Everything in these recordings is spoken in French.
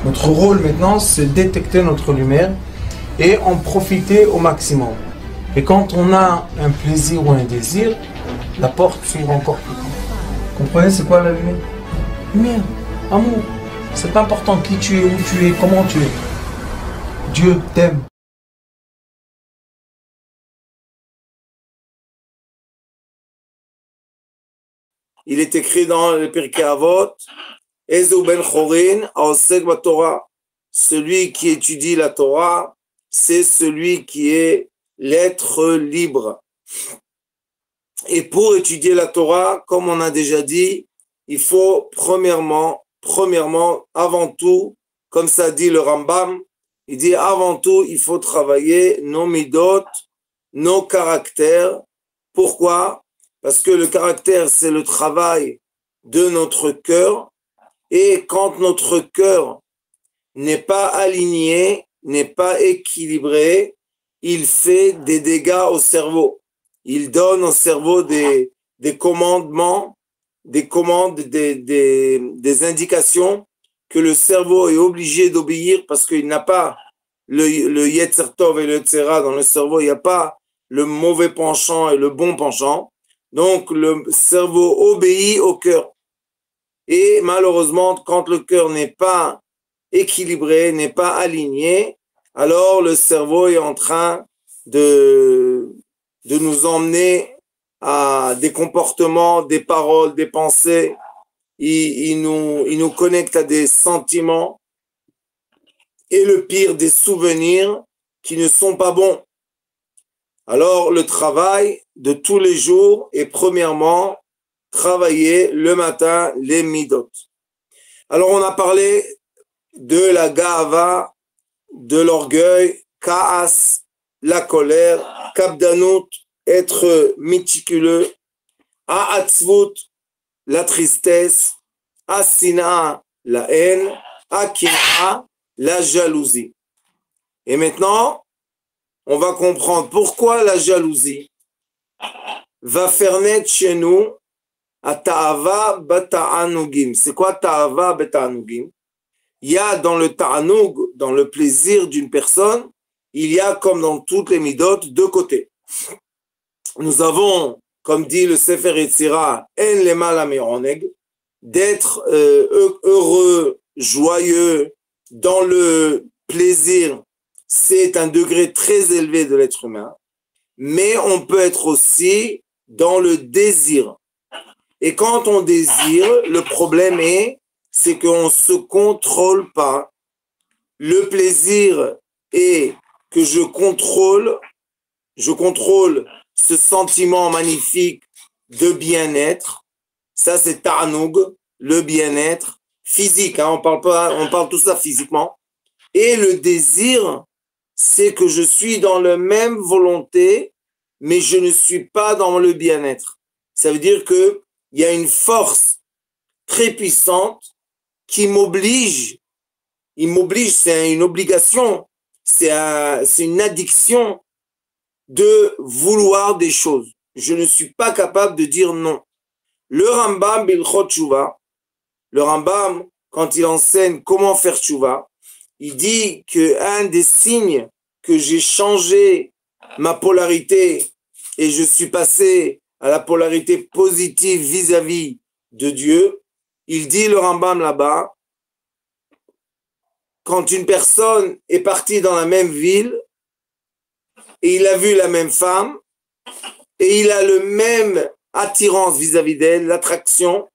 Notre rôle maintenant, c'est détecter notre lumière et en profiter au maximum. Et quand on a un plaisir ou un désir, la porte s'ouvre encore plus grand. Comprenez, c'est quoi la lumière? Lumière, amour. C'est pas important qui tu es, où tu es, comment tu es. Dieu t'aime. Il est écrit dans le Pirkei Avot, Ezeu ben Chorin haosek baTorah. Celui qui étudie la Torah, c'est celui qui est l'être libre. Et pour étudier la Torah, comme on a déjà dit, il faut premièrement, avant tout, comme ça dit le Rambam, il dit avant tout, il faut travailler nos midot, nos caractères. Pourquoi? Parce que le caractère, c'est le travail de notre cœur. Et quand notre cœur n'est pas aligné, n'est pas équilibré, il fait des dégâts au cerveau. Il donne au cerveau des commandements, des commandes, des indications que le cerveau est obligé d'obéir parce qu'il n'a pas le Yetzer Tov et le Yetzer Hara dans le cerveau, il n'y a pas le mauvais penchant et le bon penchant. Donc le cerveau obéit au cœur. Et malheureusement, quand le cœur n'est pas équilibré, n'est pas aligné, alors le cerveau est en train de nous emmener à des comportements, des paroles, des pensées. Il nous connecte à des sentiments et le pire, des souvenirs qui ne sont pas bons. Alors le travail de tous les jours est premièrement travailler le matin les midot. Alors on a parlé de la ga'ava, de l'orgueil, ka'as, la colère, kabdanut, être méticuleux, ha'atzvut, la tristesse, ha'sina, la haine, ha'kin'a, la jalousie. Et maintenant, on va comprendre pourquoi la jalousie va faire naître chez nous à ta'ava bata'anugim. C'est quoi ta'ava bata'anugim? Il y a dans le ta'anug, dans le plaisir d'une personne, il y a comme dans toutes les midot deux côtés. Nous avons, comme dit le Sefer Yetzira, en lemala me'oneg, d'être heureux, joyeux dans le plaisir. C'est un degré très élevé de l'être humain, mais on peut être aussi dans le désir. Et quand on désire, le problème c'est qu'on ne se contrôle pas. Le plaisir est que je contrôle ce sentiment magnifique de bien-être. Ça, c'est ta'anoug, le bien-être physique. On parle tout ça physiquement. Et le désir, c'est que je suis dans la même volonté, mais je ne suis pas dans le bien-être. Ça veut dire qu'il y a une force très puissante qui m'oblige. Il m'oblige, c'est une obligation, c'est une addiction de vouloir des choses. Je ne suis pas capable de dire non. Le Rambam Bilchot Tshuva, le Rambam, quand il enseigne comment faire Tshuva, il dit qu'un des signes que j'ai changé ma polarité et je suis passé à la polarité positive vis-à-vis de Dieu, il dit le Rambam là-bas, quand une personne est partie dans la même ville et il a vu la même femme et il a le même attirance vis-à-vis d'elle, l'attraction,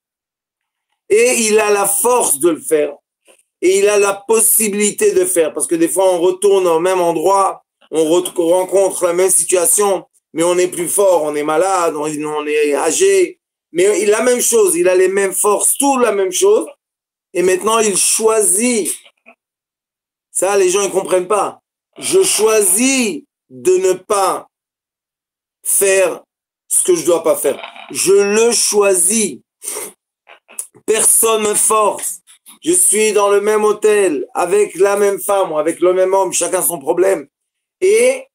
et il a la force de le faire. Et il a la possibilité de faire, parce que des fois on retourne au même endroit, on rencontre la même situation, mais on est plus fort, on est malade, on est âgé, mais la même chose, il a les mêmes forces, tout la même chose, et maintenant il choisit. Ça, les gens ne comprennent pas. Je choisis de ne pas faire ce que je ne dois pas faire. Je le choisis. Personne ne me force. Je suis dans le même hôtel, avec la même femme ou avec le même homme, chacun son problème. Et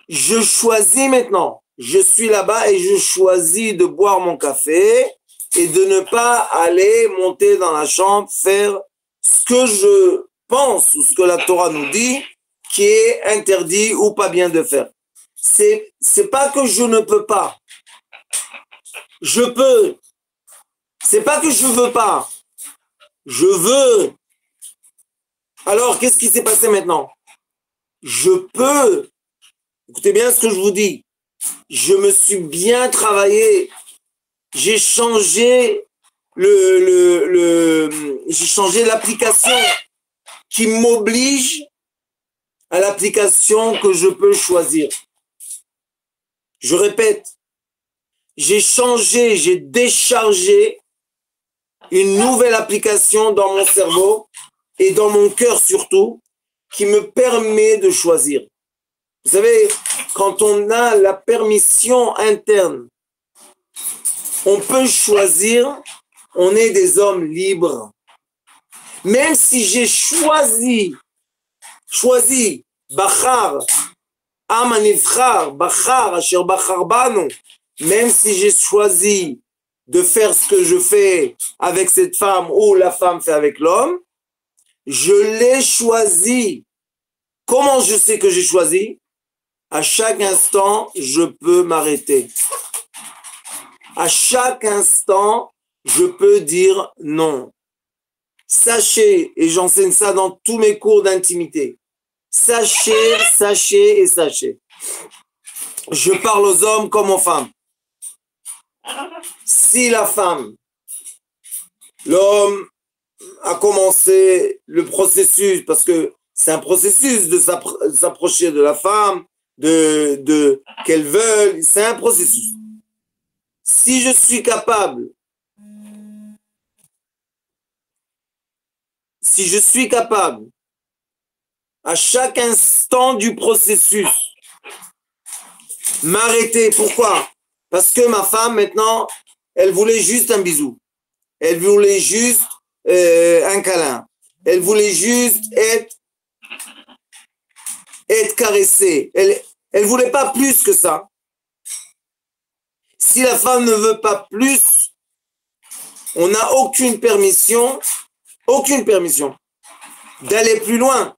je choisis maintenant. Je suis là-bas et je choisis de boire mon café et de ne pas aller monter dans la chambre, faire ce que je pense ou ce que la Torah nous dit qui est interdit ou pas bien de faire. C'est pas que je ne peux pas. Je peux. C'est pas que je veux pas. Je veux. Alors, qu'est-ce qui s'est passé maintenant? Je peux. Écoutez bien ce que je vous dis. Je me suis bien travaillé. J'ai changé j'ai changé l'application qui m'oblige à l'application que je peux choisir. Je répète, j'ai changé, j'ai déchargé une nouvelle application dans mon cerveau et dans mon cœur surtout, qui me permet de choisir. Vous savez, quand on a la permission interne, on peut choisir, on est des hommes libres. Même si j'ai choisi, Bachar, Am Anivchar, Bachar, Asher Bachar Banu, même si j'ai choisi de faire ce que je fais avec cette femme ou la femme fait avec l'homme, je l'ai choisi. Comment je sais que j'ai choisi? À chaque instant, je peux m'arrêter. À chaque instant, je peux dire non. Sachez, et j'enseigne ça dans tous mes cours d'intimité, sachez, sachez et sachez. Je parle aux hommes comme aux femmes. Si la femme, l'homme a commencé le processus, parce que c'est un processus de s'approcher de la femme, de qu'elle veuille, c'est un processus. Si je suis capable, à chaque instant du processus, m'arrêter. Pourquoi? Parce que ma femme, maintenant, elle voulait juste un bisou. Elle voulait juste un câlin. Elle voulait juste être caressée. Elle voulait pas plus que ça. Si la femme ne veut pas plus, on n'a aucune permission d'aller plus loin.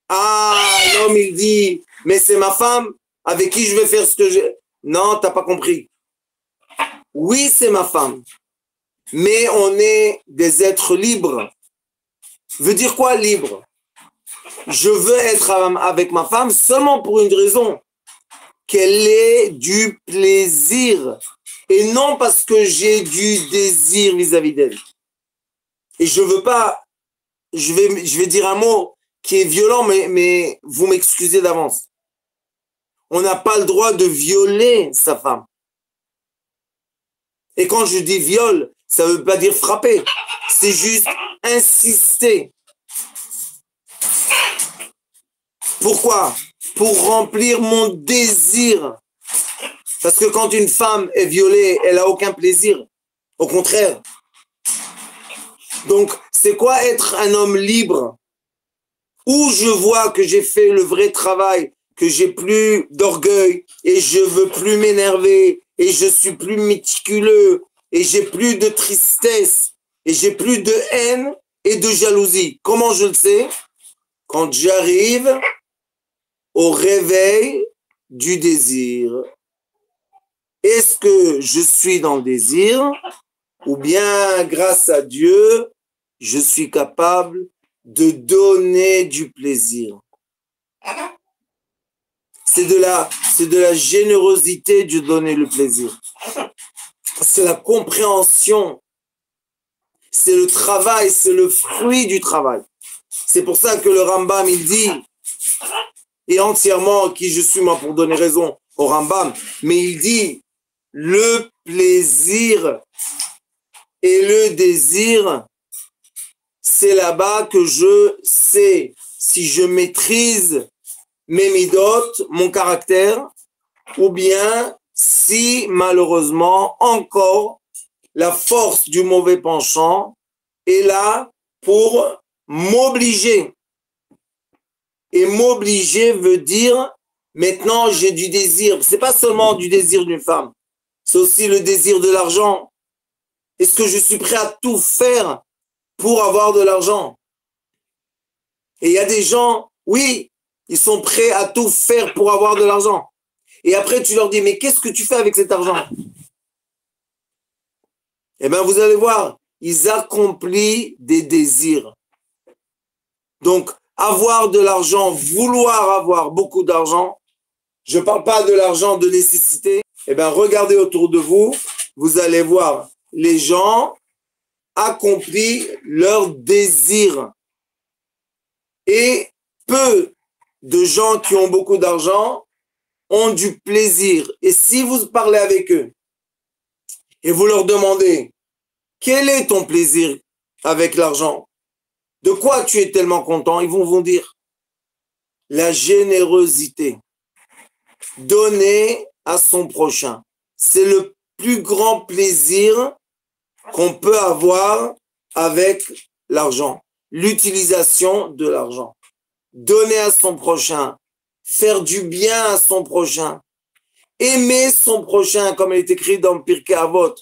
Ah, l'homme, il dit, mais c'est ma femme avec qui je vais faire ce que j'ai. Non, t'as pas compris. Oui, c'est ma femme. Mais on est des êtres libres. Veut dire quoi, libre? Je veux être avec ma femme seulement pour une raison. Qu'elle ait du plaisir. Et non parce que j'ai du désir vis-à-vis d'elle. Et je veux pas, je vais dire un mot qui est violent, mais vous m'excusez d'avance. On n'a pas le droit de violer sa femme. Et quand je dis viol, ça ne veut pas dire frapper. C'est juste insister. Pourquoi? Pour remplir mon désir. Parce que quand une femme est violée, elle n'a aucun plaisir. Au contraire. Donc, c'est quoi être un homme libre? Où je vois que j'ai fait le vrai travail, que j'ai plus d'orgueil et je veux plus m'énerver et je suis plus méticuleux et j'ai plus de tristesse et j'ai plus de haine et de jalousie. Comment je le sais? Quand j'arrive au réveil du désir. Est-ce que je suis dans le désir ou bien grâce à Dieu, je suis capable de donner du plaisir? C'est de la générosité de donner le plaisir. C'est la compréhension. C'est le travail, c'est le fruit du travail. C'est pour ça que le Rambam, il dit, et entièrement qui je suis moi pour donner raison au Rambam, mais il dit, le plaisir et le désir, c'est là-bas que je sais si je maîtrise mes midot, mon caractère, ou bien si malheureusement encore la force du mauvais penchant est là pour m'obliger. Et m'obliger veut dire maintenant j'ai du désir. C'est pas seulement du désir d'une femme, c'est aussi le désir de l'argent. Est-ce que je suis prêt à tout faire pour avoir de l'argent? Et il y a des gens, oui, ils sont prêts à tout faire pour avoir de l'argent. Et après, tu leur dis, mais qu'est-ce que tu fais avec cet argent? Eh bien, vous allez voir, ils accomplissent des désirs. Donc, avoir de l'argent, vouloir avoir beaucoup d'argent, je ne parle pas de l'argent de nécessité. Eh bien, regardez autour de vous, vous allez voir, les gens accomplissent leurs désirs. Et peu de gens qui ont beaucoup d'argent ont du plaisir. Et si vous parlez avec eux et vous leur demandez, quel est ton plaisir avec l'argent? De quoi tu es tellement content? Ils vont vous dire, la générosité. Donner à son prochain. C'est le plus grand plaisir qu'on peut avoir avec l'argent. L'utilisation de l'argent. Donner à son prochain. Faire du bien à son prochain. Aimer son prochain, comme il est écrit dans Pirkei Avot.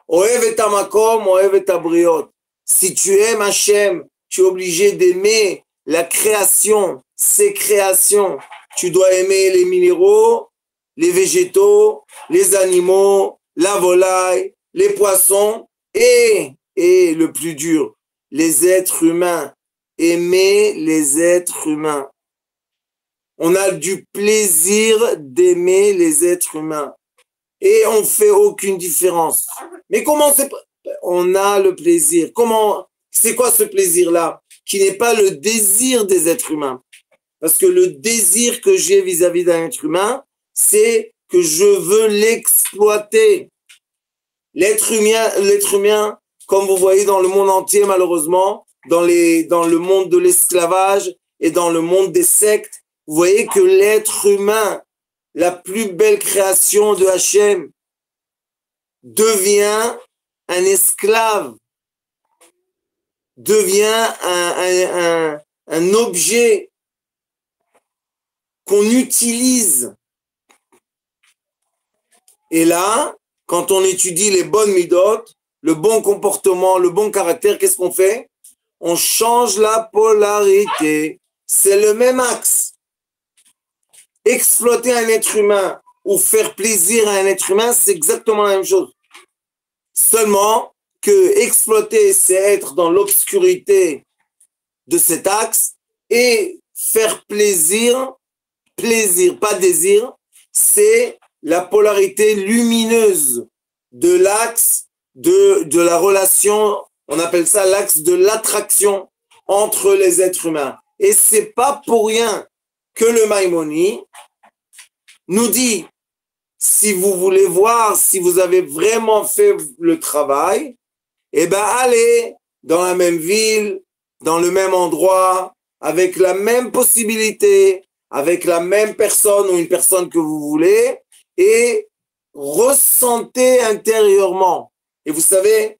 Ohev et hamakom, ohev et habriot. Si tu aimes Hachem, tu es obligé d'aimer la création, ses créations. Tu dois aimer les minéraux, les végétaux, les animaux, la volaille, les poissons et le plus dur, les êtres humains. Aimer les êtres humains. On a du plaisir d'aimer les êtres humains. Et on fait aucune différence. Mais comment c'est... On a le plaisir. Comment... C'est quoi ce plaisir-là? Qui n'est pas le désir des êtres humains. Parce que le désir que j'ai vis-à-vis d'un être humain, c'est que je veux l'exploiter. L'être humain, comme vous voyez dans le monde entier, malheureusement, dans le monde de l'esclavage et dans le monde des sectes, vous voyez que l'être humain, la plus belle création de Hachem, devient un esclave, devient un objet qu'on utilise. Et là, quand on étudie les bonnes midot, le bon comportement, le bon caractère, qu'est-ce qu'on fait? On change la polarité. C'est le même axe. Exploiter un être humain ou faire plaisir à un être humain, c'est exactement la même chose. Seulement que exploiter, c'est être dans l'obscurité de cet axe, et faire plaisir, pas désir, c'est la polarité lumineuse de l'axe de la relation, on appelle ça l'axe de l'attraction entre les êtres humains. Et c'est pas pour rien que le Maïmonide nous dit, si vous voulez voir si vous avez vraiment fait le travail, eh ben allez dans la même ville, dans le même endroit, avec la même possibilité, avec la même personne ou une personne que vous voulez, et ressentez intérieurement. Et vous savez,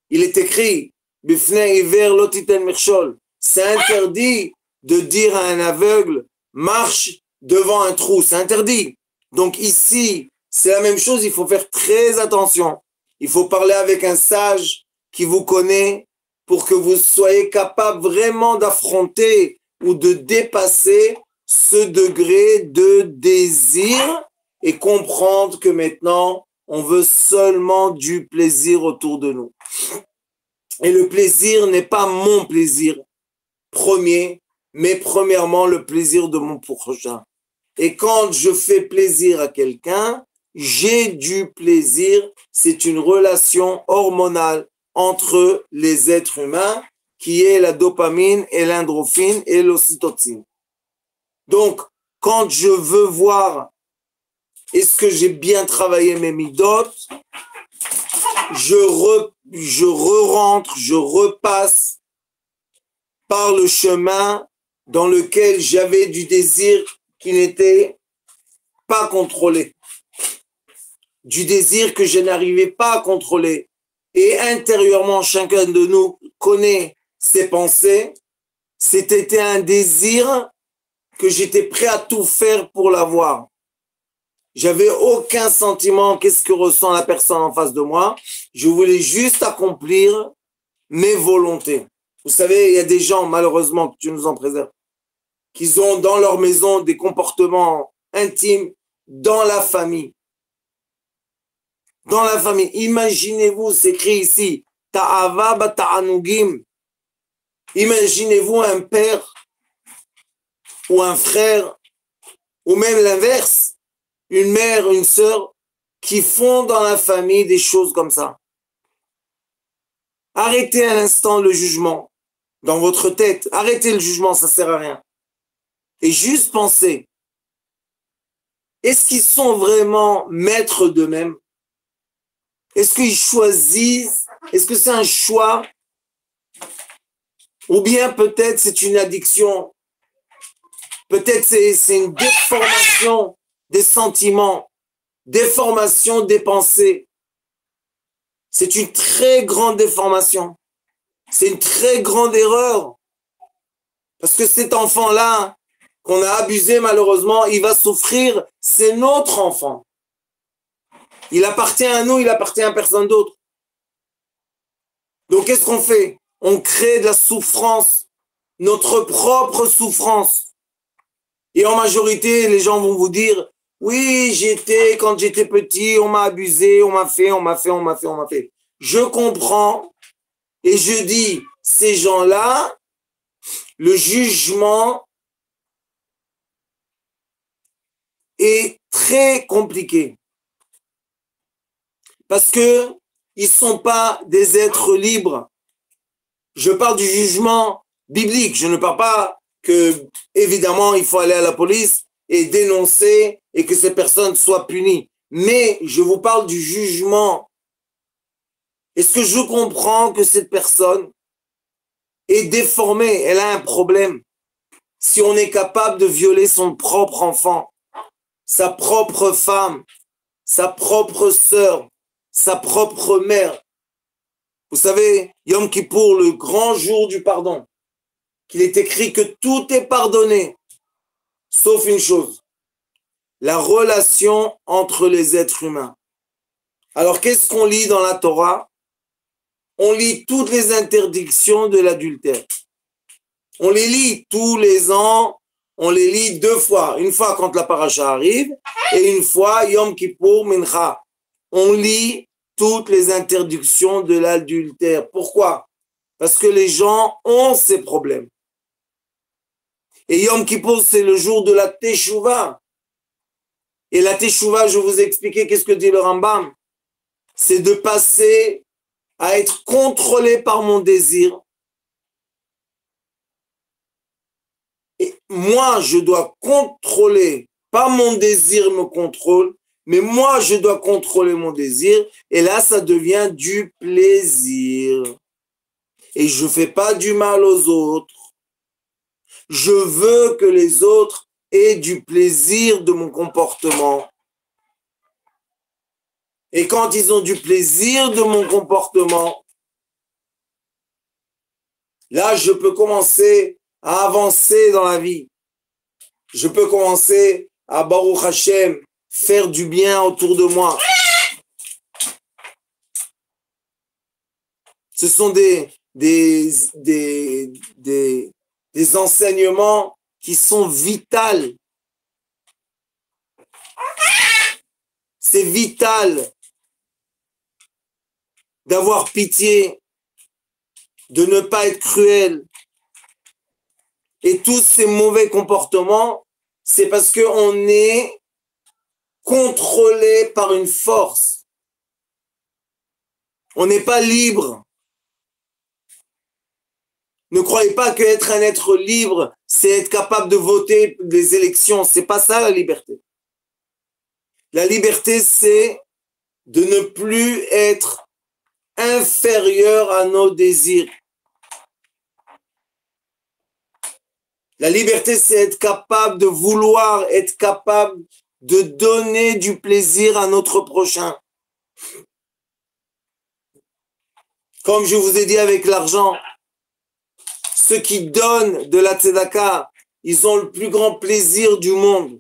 il est écrit, Bifnei Iver lo titen mirchol. C'est interdit de dire à un aveugle, marche devant un trou. C'est interdit. Donc ici, c'est la même chose, il faut faire très attention. Il faut parler avec un sage qui vous connaît pour que vous soyez capable vraiment d'affronter ou de dépasser ce degré de désir et comprendre que maintenant, on veut seulement du plaisir autour de nous. Et le plaisir n'est pas mon plaisir premier, mais premièrement le plaisir de mon prochain. Et quand je fais plaisir à quelqu'un, j'ai du plaisir. C'est une relation hormonale entre les êtres humains qui est la dopamine et l'endorphine et l'ocytocine. Donc, quand je veux voir est-ce que j'ai bien travaillé mes midot, je re-rentre, je repasse par le chemin dans lequel j'avais du désir qui n'était pas contrôlé. Du désir que je n'arrivais pas à contrôler. Et intérieurement, chacun de nous connaît ses pensées. C'était un désir que j'étais prêt à tout faire pour l'avoir. J'avais aucun sentiment, qu'est-ce que ressent la personne en face de moi. Je voulais juste accomplir mes volontés. Vous savez, il y a des gens, malheureusement, que Dieu nous en préserve, qu'ils ont dans leur maison des comportements intimes dans la famille. Dans la famille. Imaginez-vous, c'est écrit ici, Ta'ava bata'anugim. Imaginez-vous un père ou un frère, ou même l'inverse, une mère, une sœur, qui font dans la famille des choses comme ça. Arrêtez un instant le jugement dans votre tête. Arrêtez le jugement, ça ne sert à rien. Et juste pensez, est-ce qu'ils sont vraiment maîtres d'eux-mêmes? Est-ce qu'ils choisissent? Est-ce que c'est un choix? Ou bien peut-être c'est une addiction? Peut-être c'est une déformation des sentiments, déformation des pensées. C'est une très grande déformation. C'est une très grande erreur. Parce que cet enfant-là, qu'on a abusé malheureusement, il va souffrir. C'est notre enfant. Il appartient à nous, il appartient à personne d'autre. Donc qu'est-ce qu'on fait? On crée de la souffrance, notre propre souffrance. Et en majorité, les gens vont vous dire, oui, quand j'étais petit, on m'a abusé, on m'a fait. Je comprends et je dis, ces gens-là, le jugement est très compliqué. Parce que ils sont pas des êtres libres. Je parle du jugement biblique. Je ne parle pas que, évidemment, il faut aller à la police et dénoncer et que ces personnes soient punies. Mais je vous parle du jugement. Est-ce que je comprends que cette personne est déformée? Elle a un problème. Si on est capable de violer son propre enfant, sa propre femme, sa propre sœur, sa propre mère. Vous savez, Yom Kippour, le grand jour du pardon, qu'il est écrit que tout est pardonné, sauf une chose, la relation entre les êtres humains. Alors, qu'est-ce qu'on lit dans la Torah? On lit toutes les interdictions de l'adultère. On les lit tous les ans, on les lit 2 fois. Une fois quand la paracha arrive et une fois Yom Kippour Mincha. On lit toutes les interdictions de l'adultère. Pourquoi? Parce que les gens ont ces problèmes. Et Yom Kippour, c'est le jour de la Teshuvah. Et la Teshuvah, je vous ai expliqué qu'est-ce que dit le Rambam. C'est de passer à être contrôlé par mon désir. Et moi, je dois contrôler, pas mon désir me contrôle, mais moi, je dois contrôler mon désir. Et là, ça devient du plaisir. Et je ne fais pas du mal aux autres. Je veux que les autres aient du plaisir de mon comportement. Et quand ils ont du plaisir de mon comportement, là, je peux commencer à avancer dans la vie. Je peux commencer à Baruch Hashem, faire du bien autour de moi. Ce sont des enseignements qui sont vitaux. C'est vital d'avoir pitié, de ne pas être cruel. Et tous ces mauvais comportements, c'est parce qu'on est contrôlé par une force. On n'est pas libre. Ne croyez pas qu'être un être libre, c'est être capable de voter des élections. C'est pas ça la liberté. La liberté, c'est de ne plus être inférieur à nos désirs. La liberté, c'est être capable de vouloir, être capable de donner du plaisir à notre prochain. Comme je vous ai dit avec l'argent, ceux qui donnent de la tzedaka, ils ont le plus grand plaisir du monde.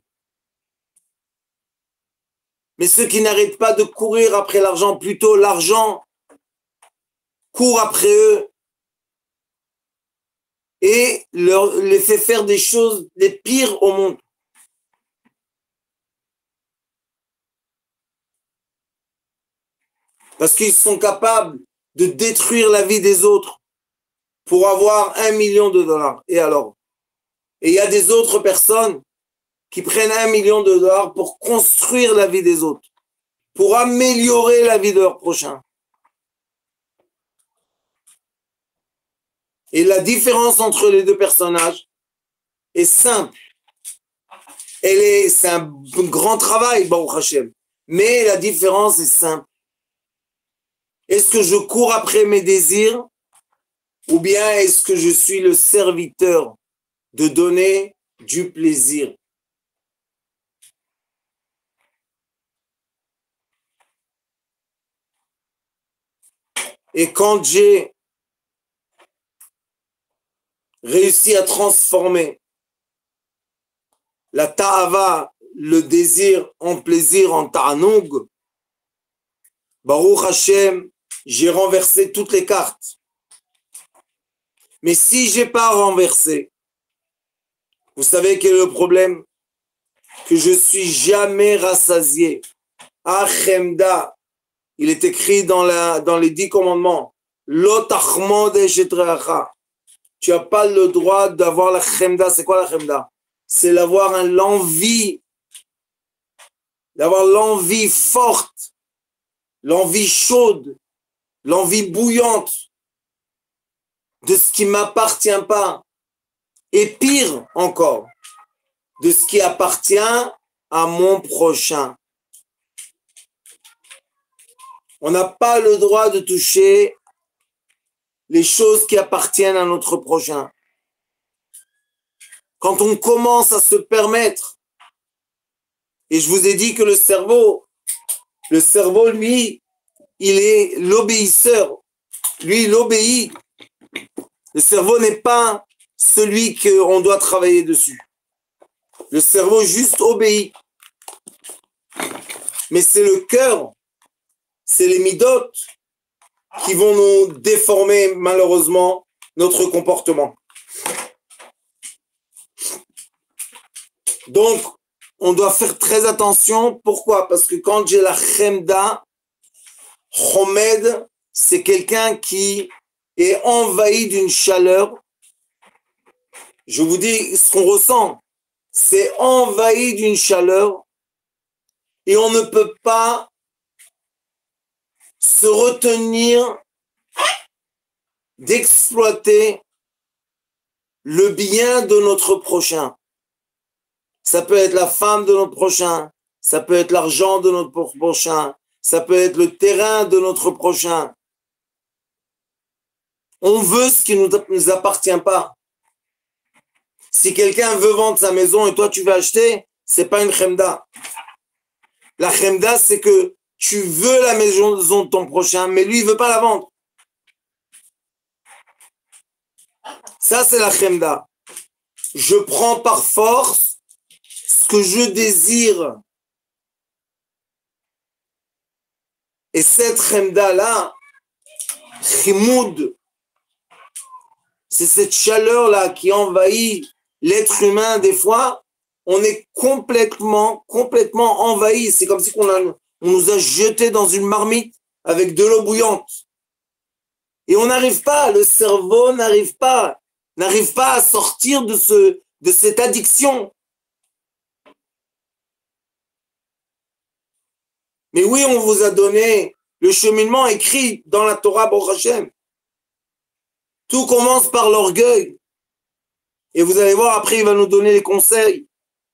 Mais ceux qui n'arrêtent pas de courir après l'argent, plutôt l'argent court après eux. et les fait faire des choses les pires au monde. Parce qu'ils sont capables de détruire la vie des autres pour avoir $1 million. Et alors? Et il y a des autres personnes qui prennent $1 million pour construire la vie des autres, pour améliorer la vie de leur prochain. Et la différence entre les deux personnages est simple. C'est un grand travail, Baruch Hashem. Mais la différence est simple. Est-ce que je cours après mes désirs ou bien est-ce que je suis le serviteur de donner du plaisir? Et quand j'ai réussi à transformer la ta'ava, le désir en plaisir, en ta'anoug, Baruch Hashem, j'ai renversé toutes les cartes. Mais si j'ai pas renversé, vous savez quel est le problème? Que je suis jamais rassasié. Achemda, il est écrit dans les 10 commandements. Lo tachmod eshetreacha. Tu n'as pas le droit d'avoir la chemda. C'est quoi la chemda? C'est d'avoir l'envie forte, l'envie chaude, l'envie bouillante de ce qui ne m'appartient pas. Et pire encore, de ce qui appartient à mon prochain. On n'a pas le droit de toucher les choses qui appartiennent à notre prochain. Quand on commence à se permettre, et je vous ai dit que le cerveau, lui, il est l'obéisseur. Lui, il obéit. Le cerveau n'est pas celui qu'on doit travailler dessus. Le cerveau juste obéit. Mais c'est le cœur, c'est les midotes qui vont nous déformer malheureusement notre comportement. Donc, on doit faire très attention. Pourquoi? Parce que quand j'ai la chemda, chomed, c'est quelqu'un qui est envahi d'une chaleur. Je vous dis ce qu'on ressent. C'est envahi d'une chaleur et on ne peut pas se retenir d'exploiter le bien de notre prochain. Ça peut être la femme de notre prochain, ça peut être l'argent de notre prochain, ça peut être le terrain de notre prochain. On veut ce qui ne nous appartient pas. Si quelqu'un veut vendre sa maison et toi tu veux acheter, c'est pas une chemda. La chemda, c'est que tu veux la maison de ton prochain, mais lui, il veut pas la vendre. Ça, c'est la chemda. Je prends par force ce que je désire. Et cette chemda-là, chimoud, c'est cette chaleur-là qui envahit l'être humain des fois. On est complètement envahi. C'est comme si on nous a jetés dans une marmite avec de l'eau bouillante. Et on n'arrive pas, le cerveau n'arrive pas à sortir de cette addiction. Mais oui, on vous a donné le cheminement écrit dans la Torah, Baruch Hashem. Tout commence par l'orgueil. Et vous allez voir, après, il va nous donner les conseils.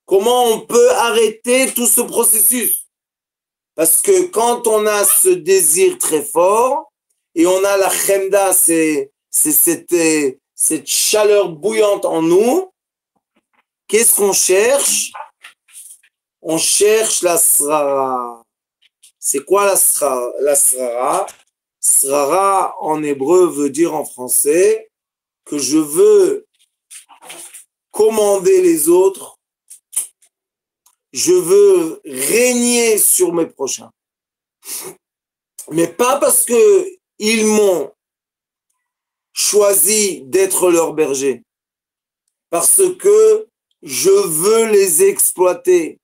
Comment on peut arrêter tout ce processus? Parce que quand on a ce désir très fort, et on a la chemda, c'est cette chaleur bouillante en nous, qu'est-ce qu'on cherche? On cherche la srara. C'est quoi la srara? Srara en hébreu veut dire en français que je veux commander les autres, je veux régner sur mes prochains. Mais pas parce que ils m'ont choisi d'être leur berger. parce que je veux les exploiter.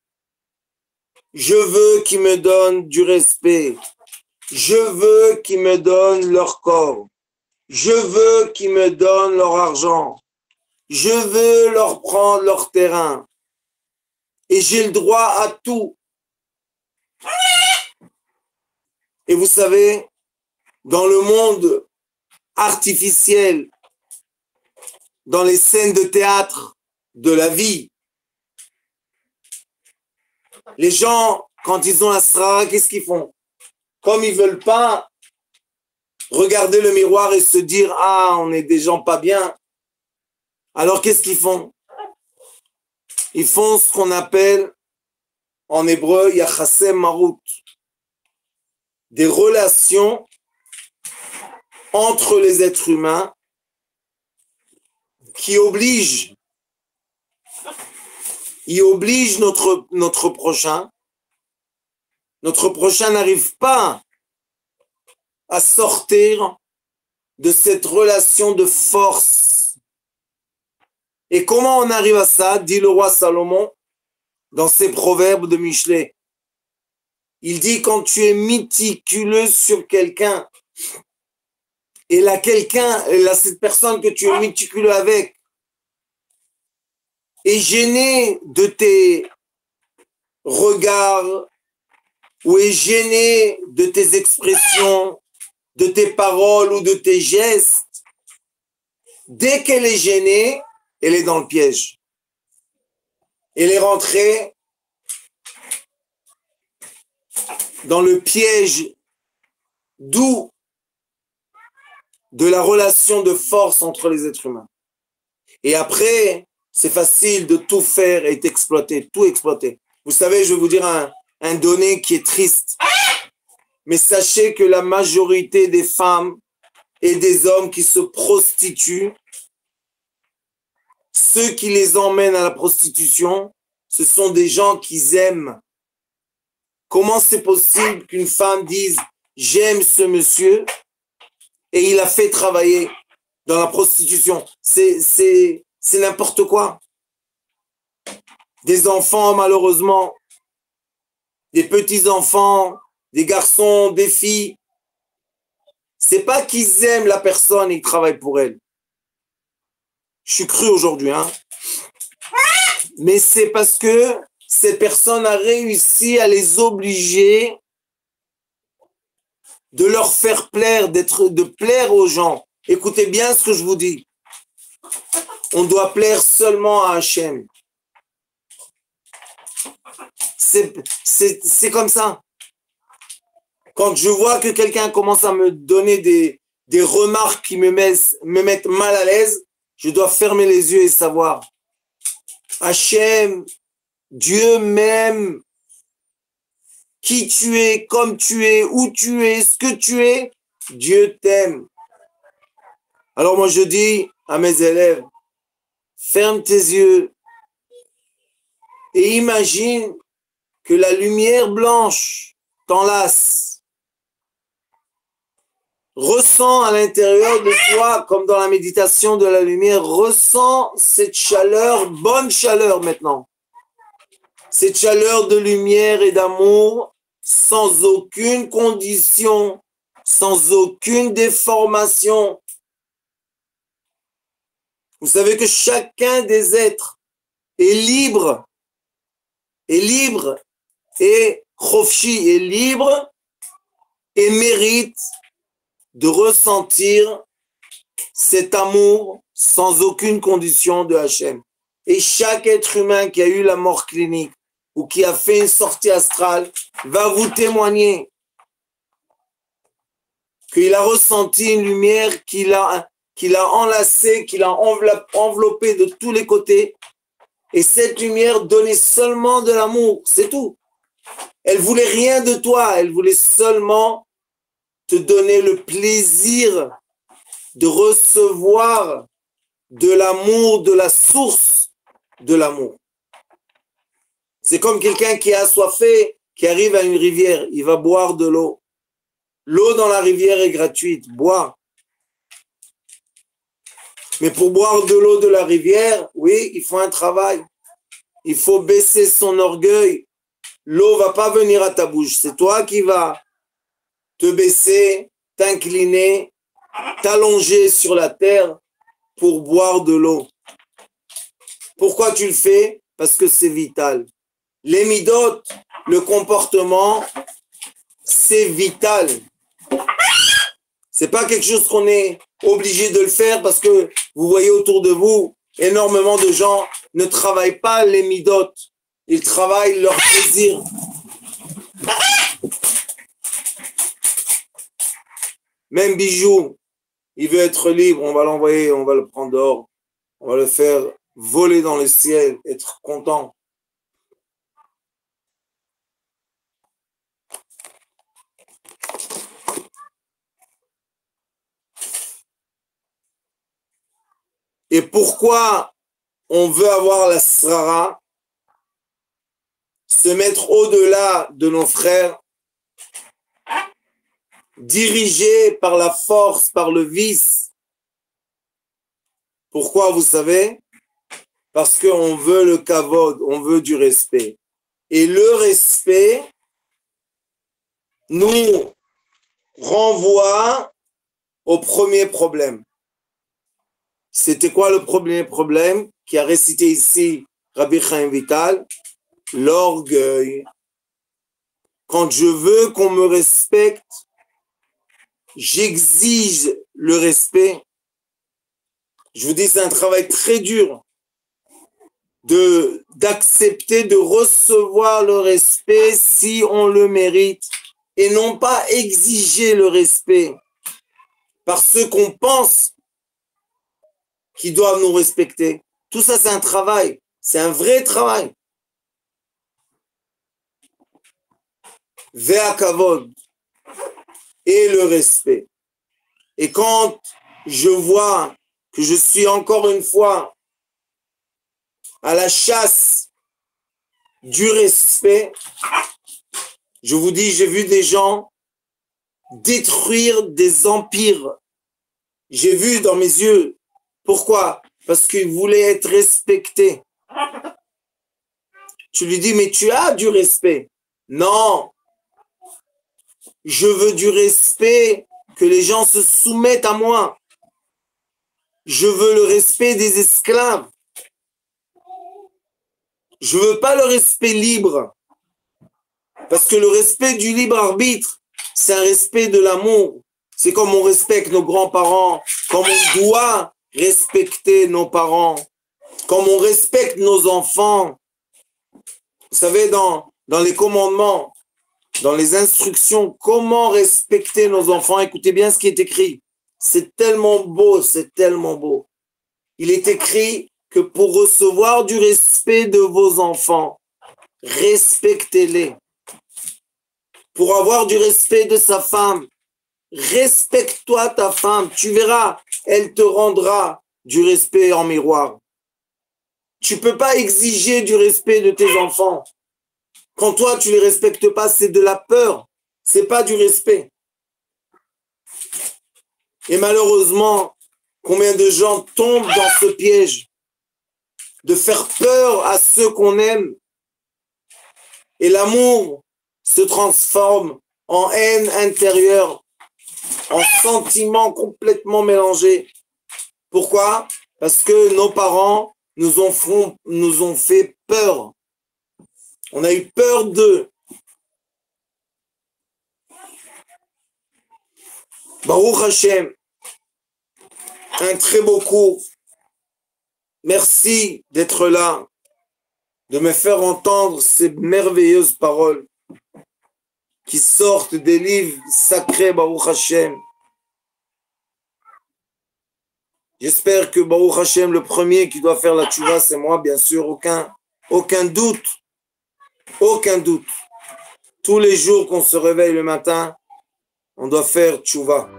Je veux qu'ils me donnent du respect. Je veux qu'ils me donnent leur corps. Je veux qu'ils me donnent leur argent. Je veux leur prendre leur terrain. Et j'ai le droit à tout. Et vous savez, dans le monde artificiel, dans les scènes de théâtre de la vie, les gens, quand ils ont la srara, qu'est-ce qu'ils font? Comme ils ne veulent pas regarder le miroir et se dire « Ah, on est des gens pas bien », alors qu'est-ce qu'ils font? Ils font ce qu'on appelle en hébreu « Yachasem Marut », des relations entre les êtres humains qui obligent notre prochain. Notre prochain n'arrive pas à sortir de cette relation de force. Et comment on arrive à ça, dit le roi Salomon dans ses proverbes de Michelet. Il dit quand tu es méticuleux sur quelqu'un, et cette personne que tu es méticuleux avec, est gênée de tes regards, ou est gênée de tes expressions, de tes paroles ou de tes gestes, dès qu'elle est gênée, elle est dans le piège. Elle est rentrée dans le piège d'où de la relation de force entre les êtres humains. Et après, c'est facile de tout faire et d'exploiter, tout exploiter. Vous savez, je vais vous dire un donné qui est triste. Mais sachez que la majorité des femmes et des hommes qui se prostituent, ceux qui les emmènent à la prostitution, ce sont des gens qu'ils aiment. Comment c'est possible qu'une femme dise « j'aime ce monsieur » et il a fait travailler dans la prostitution? C'est n'importe quoi. Des enfants, malheureusement, des petits-enfants, des garçons, des filles. C'est pas qu'ils aiment la personne et ils travaillent pour elle. Je suis cru aujourd'hui, hein. Mais c'est parce que cette personne a réussi à les obliger de leur faire plaire, de plaire aux gens. Écoutez bien ce que je vous dis. On doit plaire seulement à Hachem. C'est comme ça. Quand je vois que quelqu'un commence à me donner des remarques qui me mettent mal à l'aise, je dois fermer les yeux et savoir. Hachem, Dieu m'aime. Qui tu es, comme tu es, où tu es, ce que tu es, Dieu t'aime. Alors moi je dis à mes élèves, ferme tes yeux et imagine que la lumière blanche t'enlace. Ressens à l'intérieur de toi, comme dans la méditation de la lumière, ressens cette chaleur, bonne chaleur maintenant. Cette chaleur de lumière et d'amour, sans aucune condition, sans aucune déformation. Vous savez que chacun des êtres est libre, et chofchi est libre et mérite de ressentir cet amour sans aucune condition de Hachem. Et chaque être humain qui a eu la mort clinique ou qui a fait une sortie astrale va vous témoigner qu'il a ressenti une lumière qu'il a enlacée, qu'il a enveloppée de tous les côtés. Et cette lumière donnait seulement de l'amour, c'est tout. Elle voulait rien de toi, elle voulait seulement te donner le plaisir de recevoir de l'amour, de la source de l'amour. C'est comme quelqu'un qui est assoiffé, qui arrive à une rivière, il va boire de l'eau. L'eau dans la rivière est gratuite, bois. Mais pour boire de l'eau de la rivière, oui, il faut un travail. Il faut baisser son orgueil. L'eau va pas venir à ta bouche. C'est toi qui vas te baisser, t'incliner, t'allonger sur la terre pour boire de l'eau. Pourquoi tu le fais? Parce que c'est vital. Les midotes, le comportement, c'est vital. C'est pas quelque chose qu'on est obligé de le faire parce que vous voyez autour de vous, énormément de gens ne travaillent pas les midotes. Ils travaillent leur plaisir. Même Bijou, il veut être libre, on va l'envoyer, on va le prendre dehors. On va le faire voler dans le ciel, être content. Et pourquoi on veut avoir la srara, se mettre au-delà de nos frères, dirigé par la force, par le vice? Pourquoi, vous savez? Parce qu'on veut le kavod, on veut du respect. Et le respect nous renvoie au premier problème. C'était quoi le premier problème qui a récité ici Rabbi Chaim Vital? L'orgueil. Quand je veux qu'on me respecte, j'exige le respect. Je vous dis, c'est un travail très dur d'accepter de recevoir le respect si on le mérite et non pas exiger le respect par ceux qu'on pense qui doivent nous respecter. Tout ça, c'est un travail. C'est un vrai travail. Ve'a kavod et le respect. Et quand je vois que je suis encore une fois à la chasse du respect, je vous dis, j'ai vu des gens détruire des empires. J'ai vu dans mes yeux. Pourquoi? Parce qu'il voulait être respecté. Tu lui dis, mais tu as du respect. Non. Je veux du respect, que les gens se soumettent à moi. Je veux le respect des esclaves. Je veux pas le respect libre. Parce que le respect du libre arbitre, c'est un respect de l'amour. C'est comme on respecte nos grands-parents, comme on doit respecter nos parents, comme on respecte nos enfants. Vous savez, dans les commandements, dans les instructions, comment respecter nos enfants, écoutez bien ce qui est écrit. C'est tellement beau, c'est tellement beau. Il est écrit que pour recevoir du respect de vos enfants, respectez-les. Pour avoir du respect de sa femme, respecte-toi ta femme, tu verras, elle te rendra du respect en miroir. Tu peux pas exiger du respect de tes enfants. Quand toi, tu les respectes pas, c'est de la peur, c'est pas du respect. Et malheureusement, combien de gens tombent dans ce piège de faire peur à ceux qu'on aime. Et l'amour se transforme en haine intérieure, en sentiments complètement mélangés. Pourquoi? Parce que nos parents nous ont fait peur. On a eu peur d'eux. Baruch Hashem, un très beau cours. Merci d'être là, de me faire entendre ces merveilleuses paroles qui sortent des livres sacrés, Baruch Hashem. J'espère que Baruch Hashem, le premier qui doit faire la tchouva, c'est moi, bien sûr, aucun doute. Aucun doute. Tous les jours qu'on se réveille le matin, on doit faire tchouva.